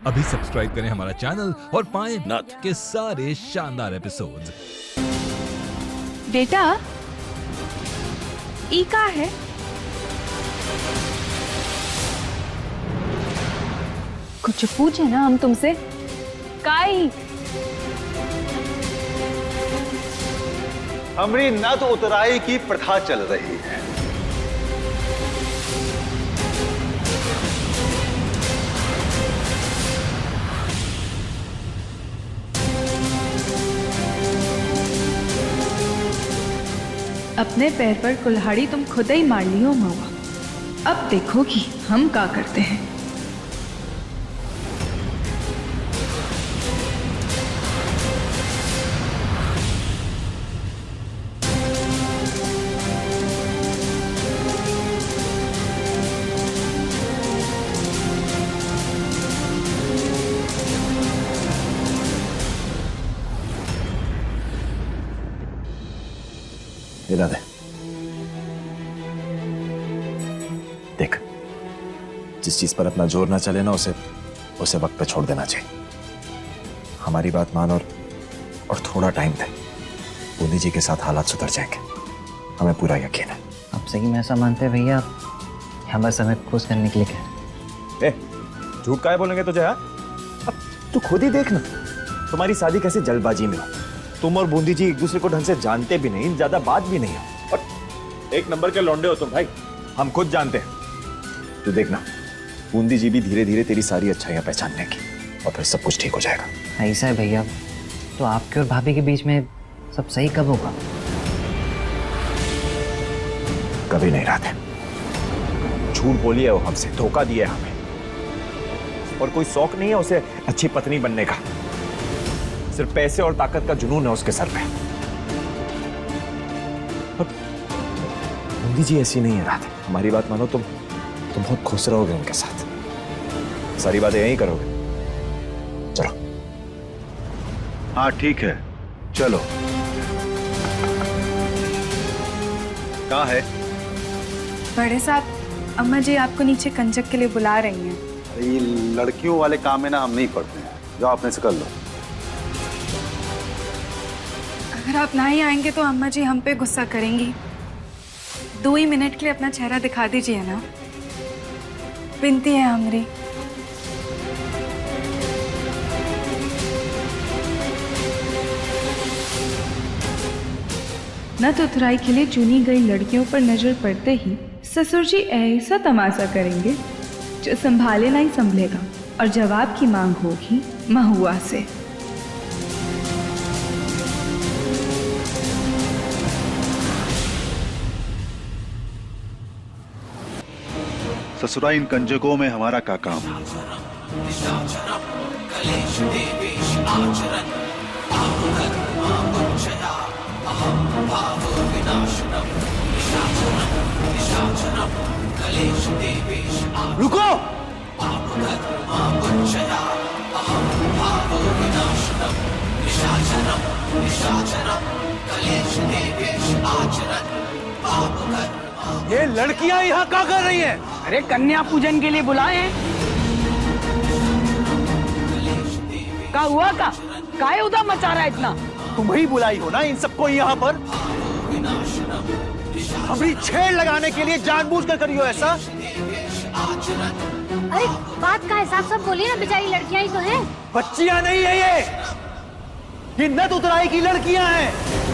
अभी सब्सक्राइब करें हमारा चैनल और पाएं नथ के सारे शानदार एपिसोड्स। बेटा ई का है? कुछ पूछे ना हम तुमसे। काई हमरी नथ उतराई की प्रथा चल रही है। अपने पैर पर कुल्हाड़ी तुम खुद ही मार लियो मऊआ। अब देखोगी हम क्या करते हैं। हिला दे। देख, जिस चीज पर अपना जोर ना चले ना उसे वक्त पे छोड़ देना चाहिए। हमारी बात मान और थोड़ा टाइम दे। बूंदी जी के साथ हालात सुधर जाएंगे, हमें पूरा यकीन है। अब सही में ऐसा मानते हैं भैया? हम बस हमें खुश करने के लिए कह। झूठ काहे बोलेंगे तुझे? अब तू खुद ही देख ना, तुम्हारी शादी कैसे जल्दबाजी में हो। तुम और बूंदी जी एक दूसरे को ढंग से जानते भी नहीं, ज्यादा बात भी नहीं है, और एक नंबर के लौंडे हो तुम भाई, हम खुद जानते हैं। तू देखना, बूंदी जी भी धीरे धीरे तेरी सारी अच्छाइयां पहचान लेंगी और फिर सब कुछ ठीक हो जाएगा। ऐसा है भैया, तो आपके और भाभी के बीच में सब सही कब होगा? कभी नहीं रहते। झूठ बोली है वो हमसे, धोखा दिया है हमें, और कोई शौक नहीं है उसे अच्छी पत्नी बनने का। सिर्फ पैसे और ताकत का जुनून है उसके सर पे। बूंदी जी ऐसी नहीं है रात, हमारी बात मानो, तुम बहुत खुश रहोगे उनके साथ, सारी बातें यही करोगे। चलो। हाँ ठीक है, चलो। कहाँ है? बड़े साहब, अम्मा जी आपको नीचे कंजक के लिए बुला रही हैं। अरे ये लड़कियों वाले काम में ना हम नहीं पढ़ते हैं, जाओ अपने से कर लो। अगर आप ना ही आएंगे तो अम्मा जी हम पे गुस्सा करेंगी। 2 ही मिनट के लिए अपना चेहरा दिखा दीजिए ना, विनती है हमारी। नथ उतराई के लिए चुनी गई लड़कियों पर नजर पड़ते ही ससुर जी ऐसा तमाशा करेंगे जो संभाले नहीं संभलेगा, और जवाब की मांग होगी महुआ से। ससुरा इन कंजकों में हमारा क्या काम? रुको! ये लड़कियां यहाँ क्या कर रही हैं? अरे कन्या पूजन के लिए बुलाए हैं। का हुआ का? काहे उदा मचा रहा है इतना? तुम ही बुलाई हो ना इन सबको यहाँ पर? हमारी छेड़ लगाने के लिए जानबूझकर करी हो ऐसा? अरे बात का हिसाब सब बोलिए ना, बेचारी लड़कियां ही तो हैं। बच्चियां नहीं है ये नथ उतराई की लड़कियां हैं।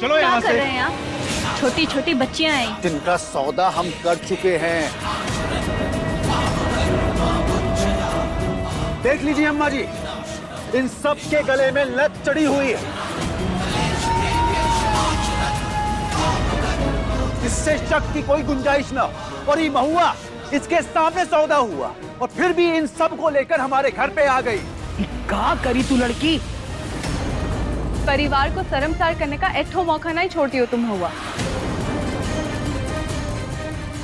चलो यहाँ से। छोटी छोटी बच्चियां हैं। जिनका सौदा हम कर चुके हैं। देख लीजिए अम्मा जी, इन सब के गले में लत चढ़ी हुई है। इससे शक की कोई गुंजाइश ना। और ये महुआ इसके सामने सौदा हुआ और फिर भी इन सब को लेकर हमारे घर पे आ गई। कहा करी तू लड़की? परिवार को शर्मसार करने का एठो मौका नहीं छोड़ती हो तुम हुआ।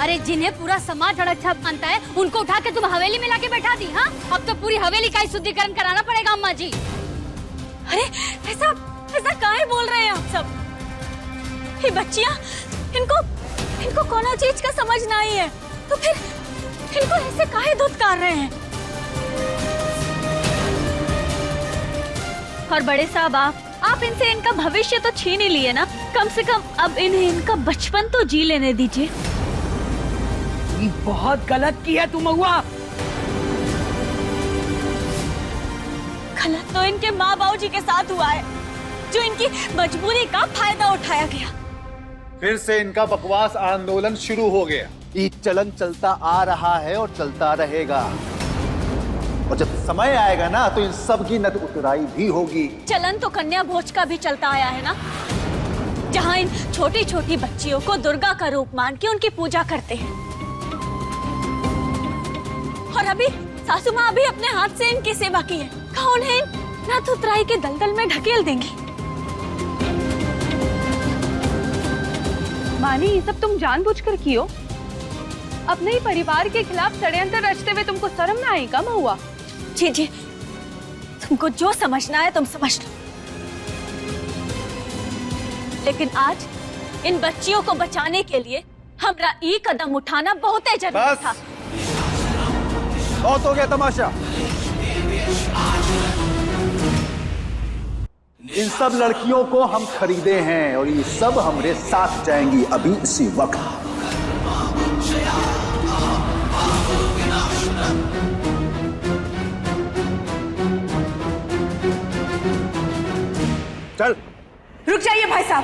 अरे जिन्हें पूरा समाज अच्छा मानता है उनको उठा के तुम हवेली में लाके बैठा दी। हाँ, अब तो पूरी हवेली का ही शुद्धिकरण कराना पड़ेगा अम्मा जी। अरे ऐसा ऐसा काहे बोल रहे हैं आप सब? ये बच्चियां इनको कौन चीज का समझ नहीं है, तो फिर इनको ऐसे काहे धुतकार रहे हैं? और बड़े साहब आप इनसे इनका भविष्य तो छीन ही लिए ना, कम से कम अब इन्हें इनका बचपन तो जी लेने दीजिए। बहुत गलत किया तू महुआ। गलत तो इनके माँ बाबू जी के साथ हुआ है, जो इनकी मजबूरी का फायदा उठाया गया। फिर से इनका बकवास आंदोलन शुरू हो गया। ये चलन चलता आ रहा है और चलता रहेगा, और जब समय आएगा ना तो इन सब की नत उतराई भी होगी। चलन तो कन्या भोज का भी चलता आया है ना, जहाँ इन छोटी छोटी बच्चियों को दुर्गा का रूप मान के उनकी पूजा करते हैं। और अभी सासू माँ भी अपने हाथ से इनकी सेवा की है, कौन है नथ उतराई के दलदल में ढकेल देंगी। मानी, ये सब तुम जानबूझकर कियो? अपने ही परिवार के खिलाफ षड्यंत्र रचते हुए तुमको शर्म ना आई कम हुआ? जी जी, तुमको जो समझना है तुम समझ लो, लेकिन आज इन बच्चियों को बचाने के लिए हमरा ये कदम उठाना बहुत ही जरूरी था। बहुत हो गया तमाशा। इन सब लड़कियों को हम खरीदे हैं और ये सब हमारे साथ जाएंगी अभी इसी वक्त। चल। रुक जाइए भाई साहब।